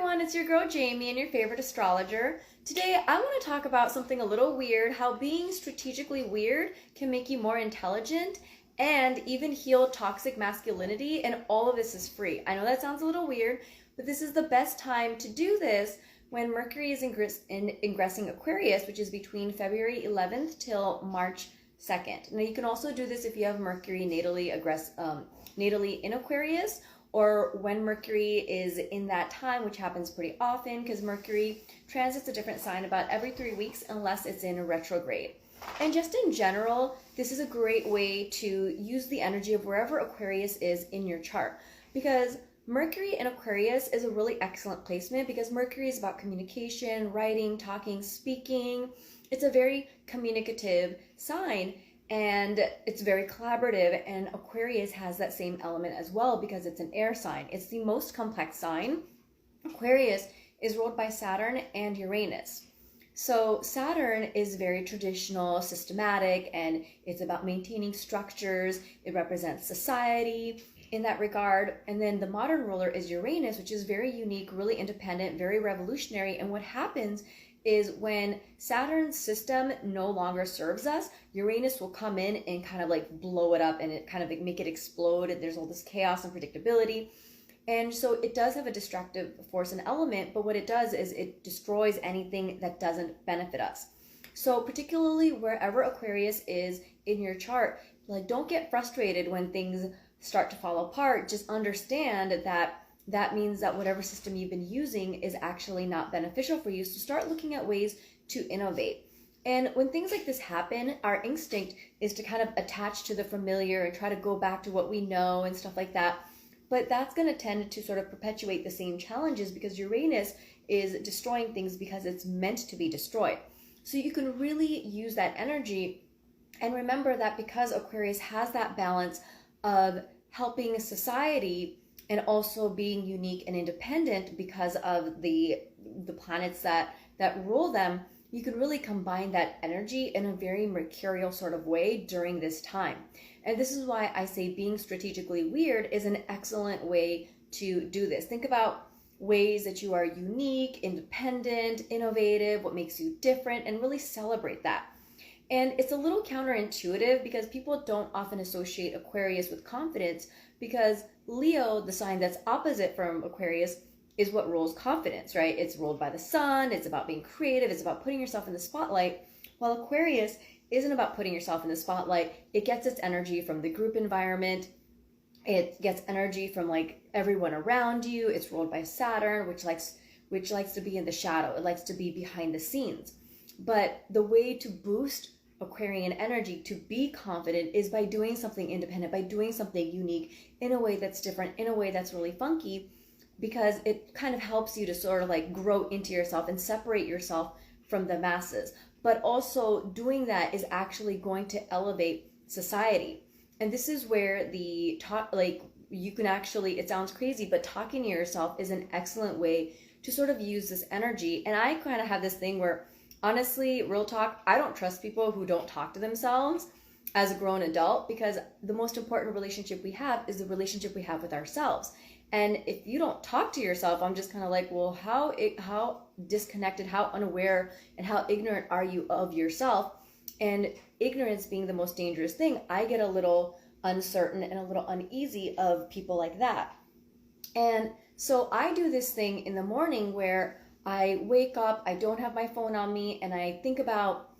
everyone, it's your girl Jaymie and your favorite astrologer. Today I want to talk about something a little weird, how being strategically weird can make you more intelligent and even heal toxic masculinity, and all of this is free. I know that sounds a little weird, but this is the best time to do this when Mercury is ingressing Aquarius, which is between February 11th till March 2nd. Now you can also do this if you have Mercury natally in Aquarius, or when Mercury is in that time, which happens pretty often because Mercury transits a different sign about every 3 weeks unless it's in a retrograde. And just in general, this is a great way to use the energy of wherever Aquarius is in your chart, because Mercury in Aquarius is a really excellent placement because Mercury is about communication, writing, talking, speaking. It's a very communicative sign. And it's very collaborative, and Aquarius has that same element as well because it's an air sign. It's the most complex sign. Aquarius is ruled by Saturn and Uranus. So Saturn is very traditional, systematic, and it's about maintaining structures. It represents society in that regard. And then the modern ruler is Uranus, which is very unique, really independent, very revolutionary. And what happens is when Saturn's system no longer serves us, Uranus will come in and kind of like blow it up and it kind of make it explode, and there's all this chaos and predictability. And so it does have a destructive force and element, but what it does is it destroys anything that doesn't benefit us. So particularly wherever Aquarius is in your chart, like, don't get frustrated when things start to fall apart. Just understand that means that whatever system you've been using is actually not beneficial for you. So start looking at ways to innovate. And when things like this happen, our instinct is to kind of attach to the familiar and try to go back to what we know and stuff like that. But that's going to tend to sort of perpetuate the same challenges because Uranus is destroying things because it's meant to be destroyed. So you can really use that energy and remember that because Aquarius has that balance of helping society and also being unique and independent because of the planets that rule them, you can really combine that energy in a very mercurial sort of way during this time. And this is why I say being strategically weird is an excellent way to do this. Think about ways that you are unique, independent, innovative, what makes you different, and really celebrate that. And it's a little counterintuitive because people don't often associate Aquarius with confidence, because Leo, the sign that's opposite from Aquarius, is what rules confidence, right? It's ruled by the sun. It's about being creative. It's about putting yourself in the spotlight. While Aquarius isn't about putting yourself in the spotlight. It gets its energy from the group environment. It gets energy from like everyone around you. It's ruled by Saturn, which likes to be in the shadow. It likes to be behind the scenes. But the way to boost Aquarian energy to be confident is by doing something independent, by doing something unique in a way that's different, in a way that's really funky, because it kind of helps you to sort of like grow into yourself and separate yourself from the masses. But also doing that is actually going to elevate society. And this is where the talk, like, you can actually, it sounds crazy, but talking to yourself is an excellent way to sort of use this energy. And I kind of have this thing where, honestly, real talk, I don't trust people who don't talk to themselves as a grown adult, because the most important relationship we have is the relationship we have with ourselves. And if you don't talk to yourself, I'm just kind of like, well, how disconnected, how unaware, and how ignorant are you of yourself? And ignorance being the most dangerous thing, I get a little uncertain and a little uneasy of people like that. And so I do this thing in the morning where I wake up, I don't have my phone on me, and I think about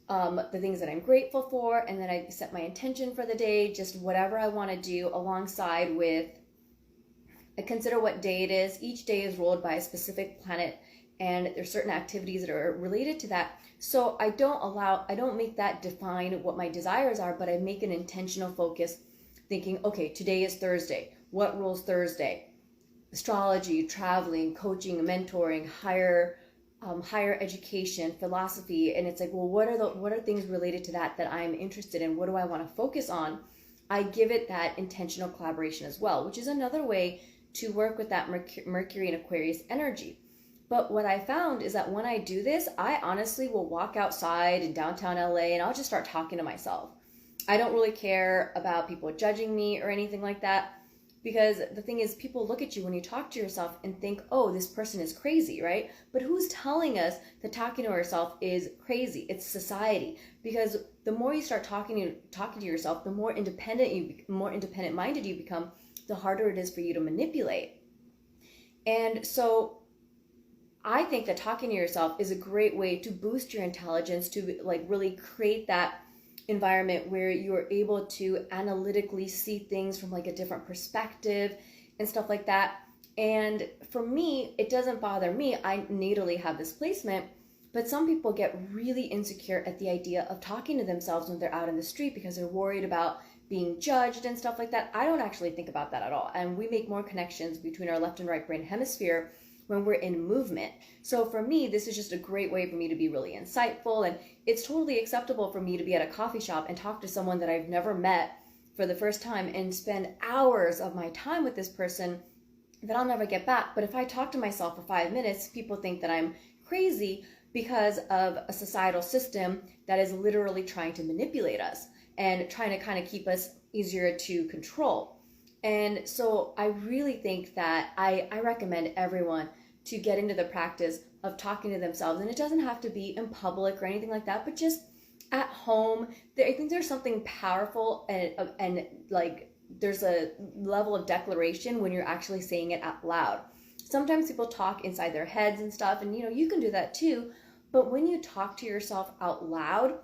the things that I'm grateful for, and then I set my intention for the day, just whatever I want to do, alongside with, I consider what day it is. Each day is ruled by a specific planet, and there's certain activities that are related to that. So I don't make that define what my desires are, but I make an intentional focus, thinking, okay, today is Thursday. What rules Thursday? Astrology, traveling, coaching, mentoring, higher education, philosophy. And it's like, well, what are things related to that I'm interested in? What do I want to focus on? I give it that intentional collaboration as well, which is another way to work with that Mercury and Aquarius energy. But what I found is that when I do this, I honestly will walk outside in downtown LA and I'll just start talking to myself. I don't really care about people judging me or anything like that. Because the thing is, people look at you when you talk to yourself and think, oh, this person is crazy, right? But who's telling us that talking to ourselves is crazy? It's society. Because the more you start talking to yourself, the more independent minded you become, the harder it is for you to manipulate. And so I think that talking to yourself is a great way to boost your intelligence, to like really create that environment where you're able to analytically see things from like a different perspective and stuff like that. And for me, it doesn't bother me. I natally have this placement, but some people get really insecure at the idea of talking to themselves when they're out in the street because they're worried about being judged and stuff like that. I don't actually think about that at all. And we make more connections between our left and right brain hemisphere when we're in movement. So for me, this is just a great way for me to be really insightful, and it's totally acceptable for me to be at a coffee shop and talk to someone that I've never met for the first time and spend hours of my time with this person that I'll never get back. But if I talk to myself for 5 minutes, people think that I'm crazy because of a societal system that is literally trying to manipulate us and trying to kind of keep us easier to control. And so I really think that I recommend everyone to get into the practice of talking to themselves. And it doesn't have to be in public or anything like that, but just at home. I think there's something powerful and like there's a level of declaration when you're actually saying it out loud. Sometimes people talk inside their heads and stuff, and you can do that too. But when you talk to yourself out loud,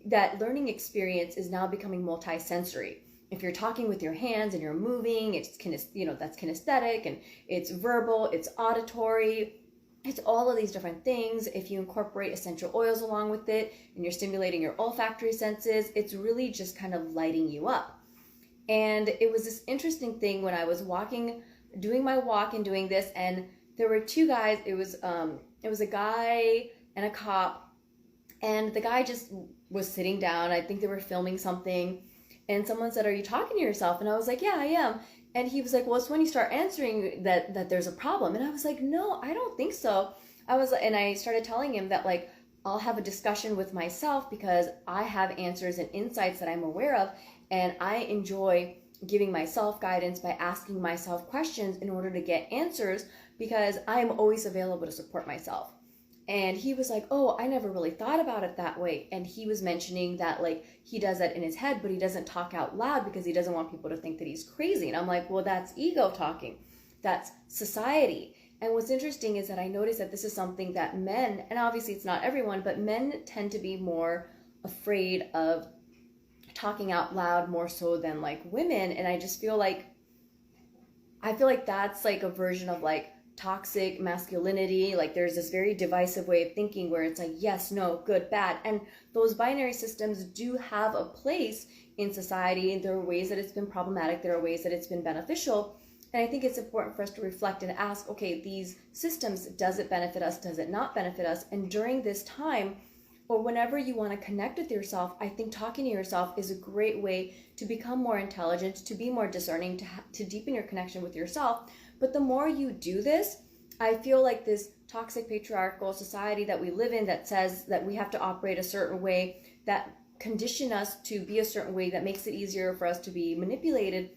that learning experience is now becoming multisensory. If you're talking with your hands and you're moving, it's that's kinesthetic, and it's verbal, it's auditory, it's all of these different things. If you incorporate essential oils along with it and you're stimulating your olfactory senses, it's really just kind of lighting you up. And it was this interesting thing when I was doing my walk and doing this, and there were two guys. It was a guy and a cop, and the guy just was sitting down. I think they were filming something. And someone said, "Are you talking to yourself?" And I was like, "Yeah, I am." And he was like, "Well, it's when you start answering that there's a problem." And I was like, "No, I don't think so." And I started telling him that like I'll have a discussion with myself because I have answers and insights that I'm aware of, and I enjoy giving myself guidance by asking myself questions in order to get answers because I am always available to support myself. And he was like, "Oh, I never really thought about it that way." And he was mentioning that like he does that in his head, but he doesn't talk out loud because he doesn't want people to think that he's crazy. And I'm like, well, that's ego talking. That's society. And what's interesting is that I noticed that this is something that men, and obviously it's not everyone, but men tend to be more afraid of talking out loud more so than like women. And I feel like that's like a version of like toxic masculinity. Like there's this very divisive way of thinking where it's like yes, no, good, bad, and those binary systems do have a place in society. There are ways that it's been problematic, there are ways that it's been beneficial, and I think it's important for us to reflect and ask, okay, these systems, does it benefit us, does it not benefit us? And during this time, or whenever you want to connect with yourself, I think talking to yourself is a great way to become more intelligent, to be more discerning, to deepen your connection with yourself. But the more you do this, I feel like this toxic patriarchal society that we live in that says that we have to operate a certain way, that condition us to be a certain way, that makes it easier for us to be manipulated,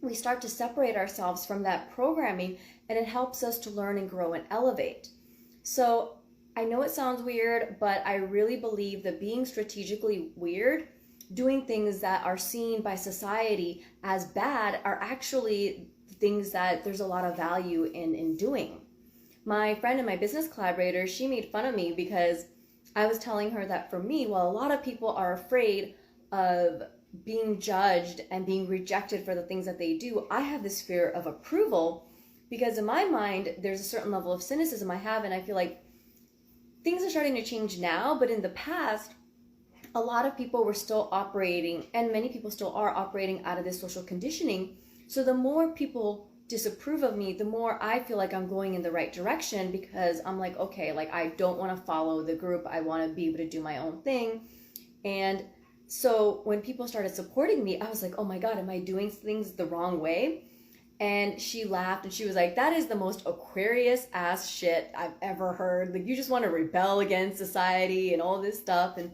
we start to separate ourselves from that programming, and it helps us to learn and grow and elevate. So I know it sounds weird, but I really believe that being strategically weird, doing things that are seen by society as bad, are actually things that there's a lot of value in doing. My friend and my business collaborator, she made fun of me because I was telling her that for me, while a lot of people are afraid of being judged and being rejected for the things that they do, I have this fear of approval because in my mind, there's a certain level of cynicism I have, and I feel like things are starting to change now, but in the past, a lot of people were still operating, and many people still are operating out of this social conditioning. So the more people disapprove of me, the more I feel like I'm going in the right direction because I'm like, okay, like I don't want to follow the group. I want to be able to do my own thing. And so when people started supporting me, I was like, oh my God, am I doing things the wrong way? And she laughed and she was like, that is the most Aquarius ass shit I've ever heard. Like you just want to rebel against society and all this stuff. And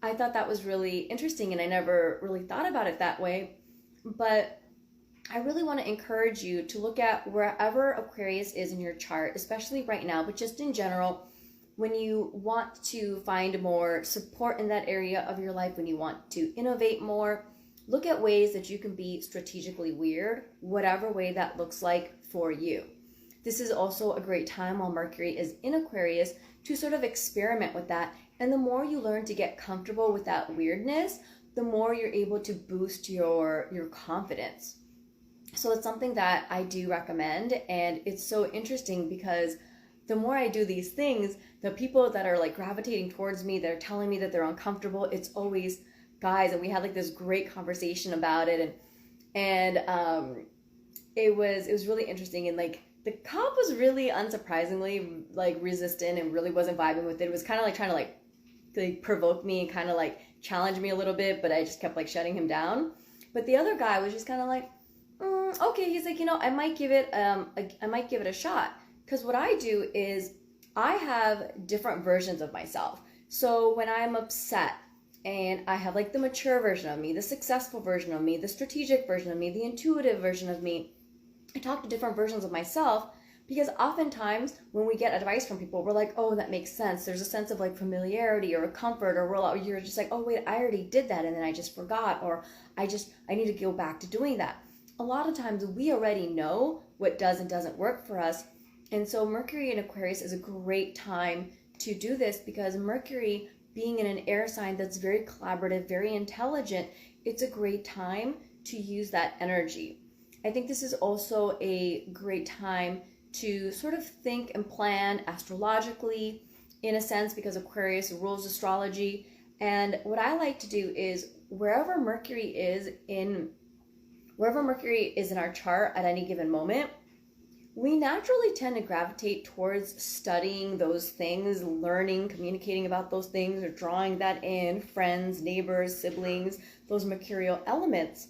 I thought that was really interesting, and I never really thought about it that way. But I really want to encourage you to look at wherever Aquarius is in your chart, especially right now, but just in general, when you want to find more support in that area of your life, when you want to innovate more, look at ways that you can be strategically weird, whatever way that looks like for you. This is also a great time while Mercury is in Aquarius to sort of experiment with that. And the more you learn to get comfortable with that weirdness, the more you're able to boost your confidence. So it's something that I do recommend, and it's so interesting because the more I do these things, the people that are like gravitating towards me, they're telling me that they're uncomfortable, it's always guys. And we had like this great conversation about it, and it was really interesting. And like the cop was really unsurprisingly like resistant and really wasn't vibing with it. It was kind of like trying to like provoke me and kind of like challenge me a little bit, but I just kept like shutting him down. But the other guy was just kind of like, okay. He's like, I might give it a shot. Because what I do is I have different versions of myself. So when I'm upset, and I have like the mature version of me, the successful version of me, the strategic version of me, the intuitive version of me, I talk to different versions of myself, because oftentimes when we get advice from people, we're like, oh, that makes sense. There's a sense of like familiarity or a comfort, or you're just like, oh wait, I already did that and then I just forgot, or I need to go back to doing that. A lot of times we already know what does and doesn't work for us. And so Mercury in Aquarius is a great time to do this, because Mercury being in an air sign that's very collaborative, very intelligent, it's a great time to use that energy. I think this is also a great time to sort of think and plan astrologically, in a sense, because Aquarius rules astrology. And what I like to do is wherever Mercury is in our chart at any given moment, we naturally tend to gravitate towards studying those things, learning, communicating about those things, or drawing that in, friends, neighbors, siblings, those mercurial elements.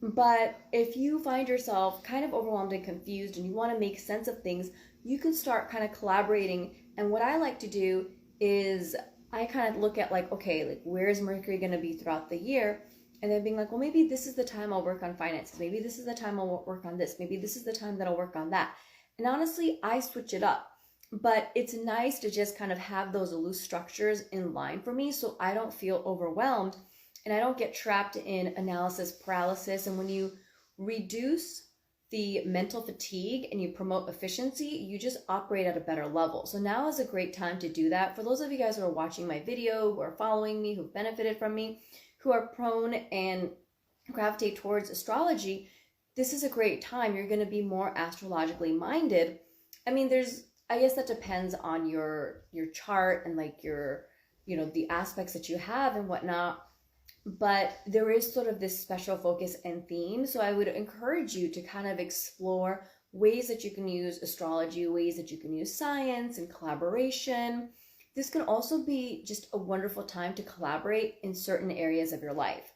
But if you find yourself kind of overwhelmed and confused and you want to make sense of things, you can start kind of collaborating. And what I like to do is I kind of look at like, okay, like where is Mercury going to be throughout the year? And then being like, well, maybe this is the time I'll work on finances. Maybe this is the time I'll work on this. Maybe this is the time that I'll work on that. And honestly, I switch it up. But it's nice to just kind of have those loose structures in line for me, so I don't feel overwhelmed and I don't get trapped in analysis paralysis. And when you reduce the mental fatigue and you promote efficiency, you just operate at a better level. So now is a great time to do that. For those of you guys who are watching my video, who are following me, who've benefited from me, who are prone and gravitate towards astrology, this is a great time. You're going to be more astrologically minded. I mean, I guess that depends on your chart and like your, the aspects that you have and whatnot. But there is sort of this special focus and theme. So I would encourage you to kind of explore ways that you can use astrology, ways that you can use science and collaboration. This can also be just a wonderful time to collaborate in certain areas of your life,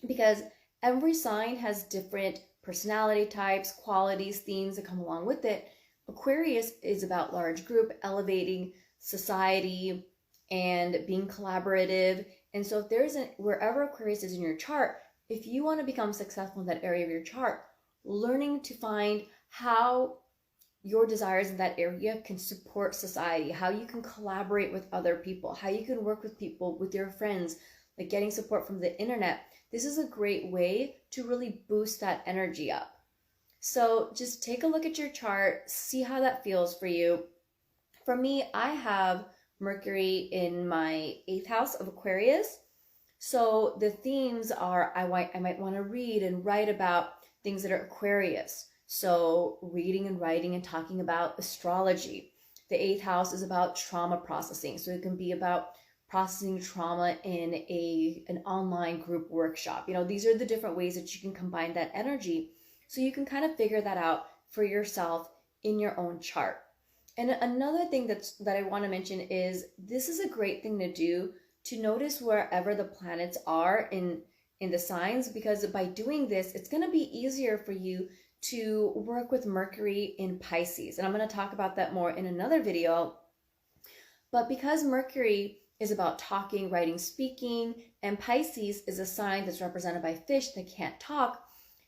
because every sign has different personality types, qualities, themes that come along with it. Aquarius is about large group, elevating society, and being collaborative. And so wherever Aquarius is in your chart, if you want to become successful in that area of your chart, learning to find how your desires in that area can support society, how you can collaborate with other people, how you can work with people, with your friends, like getting support from the internet. This is a great way to really boost that energy up. So just take a look at your chart, see how that feels for you. For me, I have Mercury in my 8th house of Aquarius. So the themes are I might want to read and write about things that are Aquarius. So reading and writing and talking about astrology. The 8th house is about trauma processing. So it can be about processing trauma in an online group workshop. These are the different ways that you can combine that energy. So you can kind of figure that out for yourself in your own chart. And another thing that I want to mention is this is a great thing to do, to notice wherever the planets are in the signs, because by doing this, it's going to be easier for you to work with Mercury in Pisces. And I'm going to talk about that more in another video. But because Mercury is about talking, writing, speaking, and Pisces is a sign that's represented by fish that can't talk,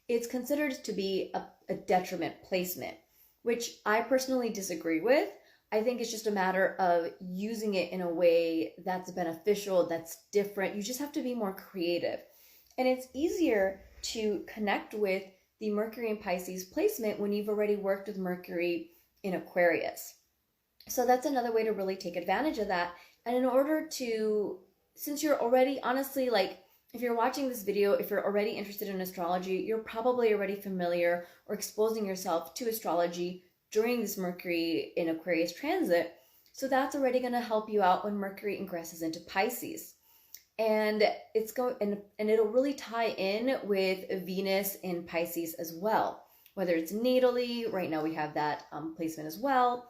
it's considered to be a detriment placement, which I personally disagree with. I think it's just a matter of using it in a way that's beneficial, that's different. You just have to be more creative. And it's easier to connect with the Mercury in Pisces placement when you've already worked with Mercury in Aquarius. So that's another way to really take advantage of that. And in order to, since you're already, honestly, like, if you're watching this video, if you're already interested in astrology, you're probably already familiar or exposing yourself to astrology during this Mercury in Aquarius transit. So that's already going to help you out when Mercury ingresses into Pisces. And it's going and it'll really tie in with Venus in Pisces as well, whether it's natally. Right now we have that placement as well.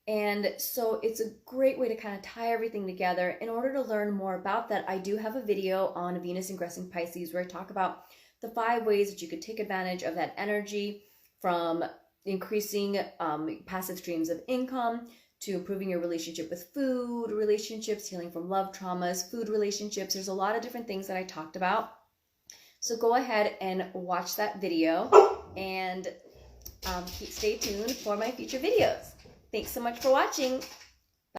And so it's a great way to kind of tie everything together. In order to learn more about that, I do have a video on Venus ingressing Pisces where I talk about the 5 ways that you could take advantage of that energy, from increasing passive streams of income to improving your relationship with food, relationships, healing from love traumas, food relationships. There's a lot of different things that I talked about. So go ahead and watch that video and stay tuned for my future videos. Thanks so much for watching.